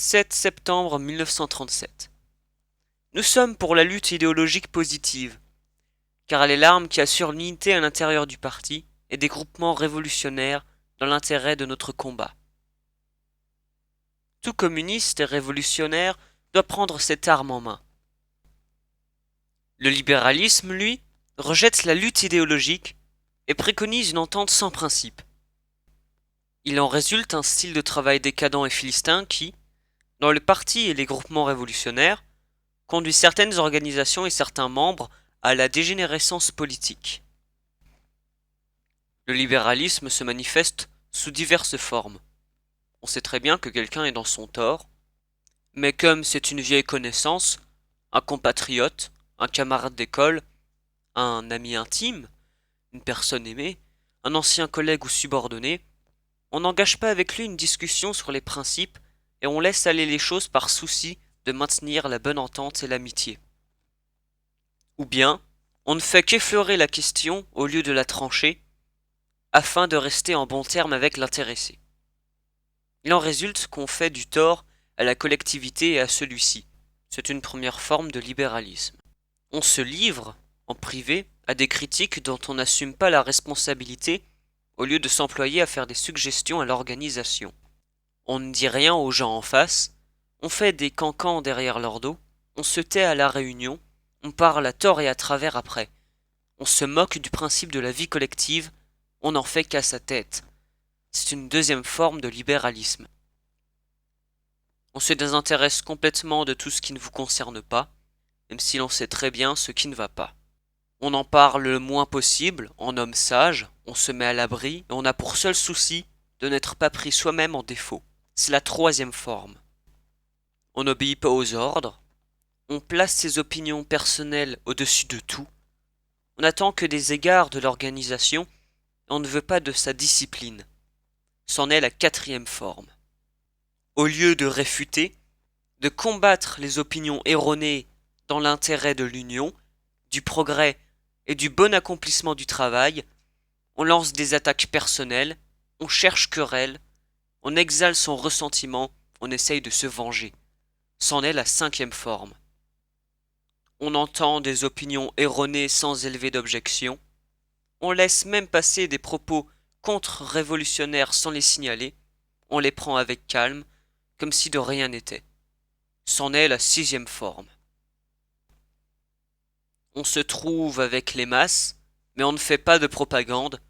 7 septembre 1937. Nous sommes pour la lutte idéologique positive, car elle est l'arme qui assure l'unité à l'intérieur du parti et des groupements révolutionnaires dans l'intérêt de notre combat. Tout communiste et révolutionnaire doit prendre cette arme en main. Le libéralisme, lui, rejette la lutte idéologique et préconise une entente sans principe. Il en résulte un style de travail décadent et philistin qui, dans le parti et les groupements révolutionnaires, conduit certaines organisations et certains membres à la dégénérescence politique. Le libéralisme se manifeste sous diverses formes. On sait très bien que quelqu'un est dans son tort, mais comme c'est une vieille connaissance, un compatriote, un camarade d'école, un ami intime, une personne aimée, un ancien collègue ou subordonné, on n'engage pas avec lui une discussion sur les principes et on laisse aller les choses par souci de maintenir la bonne entente et l'amitié. Ou bien, on ne fait qu'effleurer la question au lieu de la trancher, afin de rester en bons termes avec l'intéressé. Il en résulte qu'on fait du tort à la collectivité et à celui-ci. C'est une première forme de libéralisme. On se livre, en privé, à des critiques dont on n'assume pas la responsabilité, au lieu de s'employer à faire des suggestions à l'organisation. On ne dit rien aux gens en face, on fait des cancans derrière leur dos, on se tait à la réunion, on parle à tort et à travers après. On se moque du principe de la vie collective, on n'en fait qu'à sa tête. C'est une deuxième forme de libéralisme. On se désintéresse complètement de tout ce qui ne vous concerne pas, même si l'on sait très bien ce qui ne va pas. On en parle le moins possible, en homme sage, on se met à l'abri, et on a pour seul souci de n'être pas pris soi-même en défaut. C'est la troisième forme. On n'obéit pas aux ordres, on place ses opinions personnelles au-dessus de tout, on n'attend que des égards de l'organisation, et on ne veut pas de sa discipline. C'en est la quatrième forme. Au lieu de réfuter, de combattre les opinions erronées dans l'intérêt de l'union, du progrès et du bon accomplissement du travail, on lance des attaques personnelles, on cherche querelle, on exhale son ressentiment, on essaye de se venger. C'en est la cinquième forme. On entend des opinions erronées sans élever d'objection, on laisse même passer des propos contre-révolutionnaires sans les signaler, on les prend avec calme, comme si de rien n'était. C'en est la sixième forme. On se trouve avec les masses, mais on ne fait pas de propagande,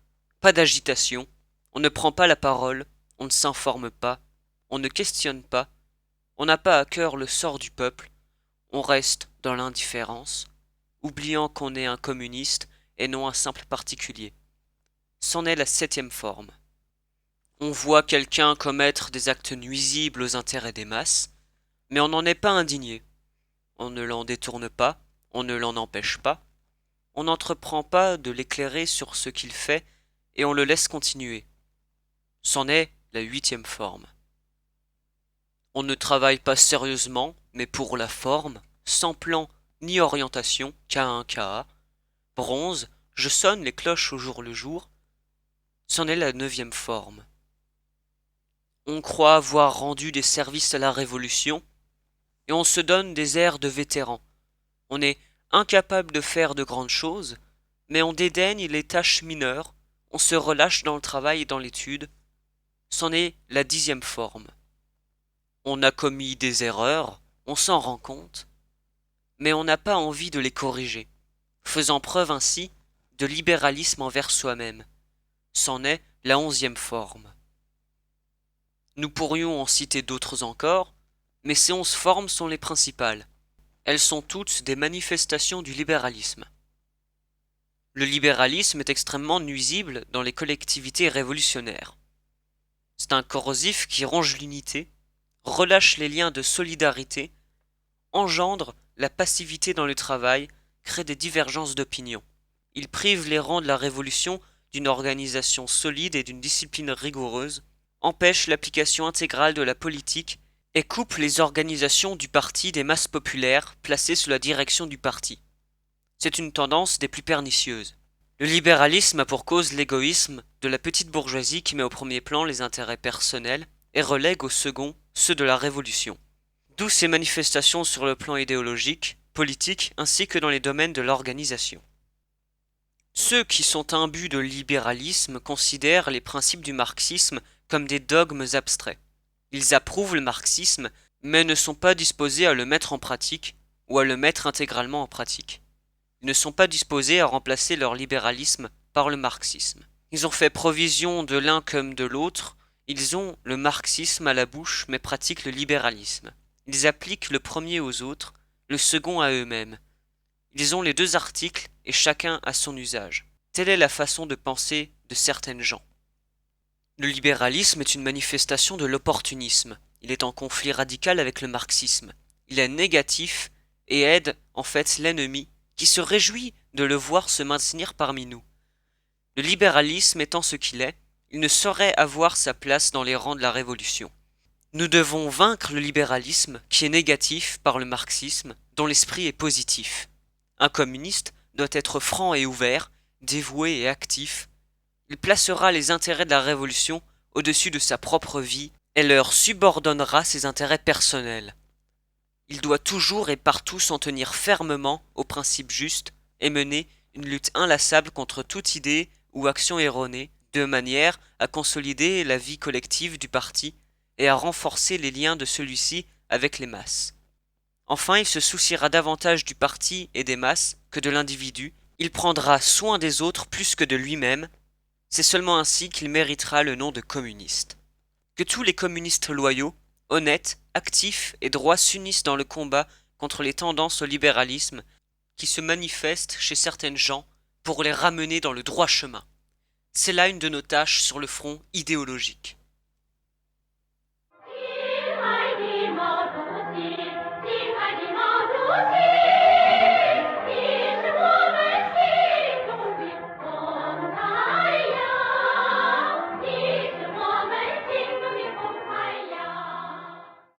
pas d'agitation, on ne prend pas la parole, on ne s'informe pas, on ne questionne pas, on n'a pas à cœur le sort du peuple, on reste dans l'indifférence, oubliant qu'on est un communiste et non un simple particulier. C'en est la septième forme. On voit quelqu'un commettre des actes nuisibles aux intérêts des masses, mais on n'en est pas indigné. On ne l'en détourne pas, on ne l'en empêche pas, on n'entreprend pas de l'éclairer sur ce qu'il fait et on le laisse continuer. C'en est la huitième forme. On ne travaille pas sérieusement, mais pour la forme, sans plan ni orientation, K1KA. Bronze, je sonne les cloches au jour le jour. C'en est la neuvième forme. On croit avoir rendu des services à la Révolution, et on se donne des airs de vétéran. On est incapable de faire de grandes choses, mais on dédaigne les tâches mineures, on se relâche dans le travail et dans l'étude. C'en est la dixième forme. On a commis des erreurs, on s'en rend compte, mais on n'a pas envie de les corriger, faisant preuve ainsi de libéralisme envers soi-même. C'en est la onzième forme. Nous pourrions en citer d'autres encore, mais ces 11 formes sont les principales. Elles sont toutes des manifestations du libéralisme. Le libéralisme est extrêmement nuisible dans les collectivités révolutionnaires. C'est un corrosif qui ronge l'unité, relâche les liens de solidarité, engendre la passivité dans le travail, crée des divergences d'opinion. Il prive les rangs de la Révolution d'une organisation solide et d'une discipline rigoureuse, empêche l'application intégrale de la politique et coupe les organisations du parti des masses populaires placées sous la direction du parti. C'est une tendance des plus pernicieuses. Le libéralisme a pour cause l'égoïsme de la petite bourgeoisie qui met au premier plan les intérêts personnels et relègue au second ceux de la Révolution. D'où ces manifestations sur le plan idéologique, politique, ainsi que dans les domaines de l'organisation. Ceux qui sont imbus de libéralisme considèrent les principes du marxisme comme des dogmes abstraits. Ils approuvent le marxisme, mais ne sont pas disposés à le mettre en pratique ou à le mettre intégralement en pratique. Ils ne sont pas disposés à remplacer leur libéralisme par le marxisme. Ils ont fait provision de l'un comme de l'autre, ils ont le marxisme à la bouche mais pratiquent le libéralisme. Ils appliquent le premier aux autres, le second à eux-mêmes. Ils ont les deux articles et chacun a son usage. Telle est la façon de penser de certaines gens. Le libéralisme est une manifestation de l'opportunisme. Il est en conflit radical avec le marxisme. Il est négatif et aide en fait l'ennemi qui se réjouit de le voir se maintenir parmi nous. Le libéralisme étant ce qu'il est, il ne saurait avoir sa place dans les rangs de la Révolution. Nous devons vaincre le libéralisme qui est négatif par le marxisme, dont l'esprit est positif. Un communiste doit être franc et ouvert, dévoué et actif. Il placera les intérêts de la Révolution au-dessus de sa propre vie et leur subordonnera ses intérêts personnels. Il doit toujours et partout s'en tenir fermement aux principes justes et mener une lutte inlassable contre toute idée ou action erronée, de manière à consolider la vie collective du parti et à renforcer les liens de celui-ci avec les masses. Enfin, il se souciera davantage du parti et des masses que de l'individu, il prendra soin des autres plus que de lui-même, c'est seulement ainsi qu'il méritera le nom de communiste. Que tous les communistes loyaux, honnêtes, actifs et droits s'unissent dans le combat contre les tendances au libéralisme qui se manifestent chez certaines gens pour les ramener dans le droit chemin. C'est là une de nos tâches sur le front idéologique.